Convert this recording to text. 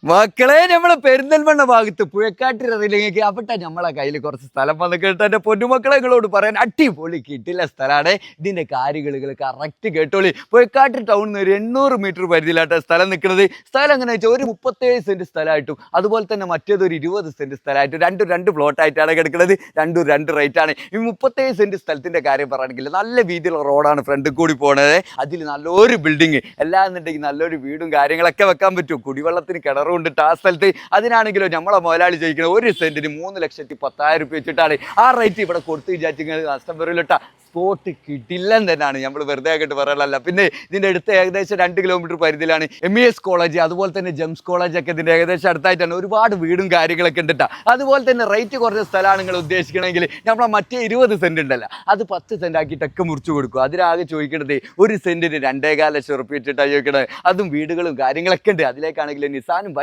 മക്കളെ നമ്മളെ പെരിന്തൽമണ്ണ ഭാഗത്ത് പുഴക്കാട്ടിലേക്ക് അവിടെ നമ്മളെ കയ്യിൽ കുറച്ച് സ്ഥലം വന്ന് കേട്ടോ. എൻ്റെ പൊന്നുമക്കളെ നിങ്ങളോട് പറയാൻ അടിപൊളി കിട്ടില്ല സ്ഥലമാണ്. ഇതിൻ്റെ കാര്യങ്ങൾ കറക്റ്റ് കേട്ടോളി. പുഴക്കാട്ട് ടൗണിൽ നിന്ന് ഒരു 800 മീറ്റർ പരിധിയിലാട്ടോ സ്ഥലം നിൽക്കുന്നത്. സ്ഥലം എങ്ങനെ വെച്ചാൽ ഒരു 37 സെൻറ്റ് സ്ഥലമായിട്ടും അതുപോലെ തന്നെ മറ്റേതൊരു 20 സെൻറ്റ് സ്ഥലമായിട്ടും രണ്ട് പ്ലോട്ടായിട്ടാണ് കിടക്കുന്നത്. രണ്ട് റേറ്റാണ്. ഈ 37 സെൻറ്റ് സ്ഥലത്തിൻ്റെ കാര്യം പറയുകയാണെങ്കിൽ നല്ല വീതിയുള്ള റോഡാണ് ഫ്രണ്ടിൽ കൂടി പോണത്. അതിൽ നല്ലൊരു ബിൽഡിങ് എല്ലാന്നുണ്ടെങ്കിൽ നല്ലൊരു വീടും കാര്യങ്ങളൊക്കെ വെക്കാൻ പറ്റും. കുടിവെള്ളത്തിന് കിണറും ഉണ്ട് ആ സ്ഥലത്ത്. അതിനാണെങ്കിലോ നമ്മളെ മുതലാളി ചോദിക്കുന്നത് 1 സെന്റിന് 3,10,000 രൂപ വെച്ചിട്ടാണ്. ആ റേറ്റ് ഇവിടെ കൊടുത്ത് വിചാരിച്ചിങ്ങനെ നഷ്ടം വരില്ലട്ടാ. സ്പോട്ട് കിട്ടില്ലെന്ന് തന്നെയാണ് നമ്മൾ വെറുതെ ആയിട്ട് പറയാനല്ല. പിന്നെ ഇതിൻ്റെ അടുത്ത് ഏകദേശം 2 കിലോമീറ്റർ പരിധിയിലാണ് MES കോളേജ്, അതുപോലെ തന്നെ ജെംസ് കോളേജൊക്കെ ഇതിൻ്റെ ഏകദേശം അടുത്തായിട്ടാണ്. ഒരുപാട് വീടും കാര്യങ്ങളൊക്കെ ഉണ്ട് കേട്ടോ. അതുപോലെ തന്നെ റേറ്റ് കുറഞ്ഞ സ്ഥലമാണ് നിങ്ങൾ ഉദ്ദേശിക്കണമെങ്കിൽ നമ്മളെ മറ്റേ 20 സെൻറ്റ് ഉണ്ടല്ലോ, അത് 10 സെൻറ്റ് ആക്കിയിട്ടൊക്കെ മുറിച്ച് കൊടുക്കും. അതിനാകെ ചോദിക്കണത് 1 സെന്റിന് 2,400 രൂപ വെച്ചിട്ടാണ് ചോദിക്കണത്. അതും വീടുകളും കാര്യങ്ങളൊക്കെ ഉണ്ട്. അതിലേക്കാണെങ്കിൽ നിസാനും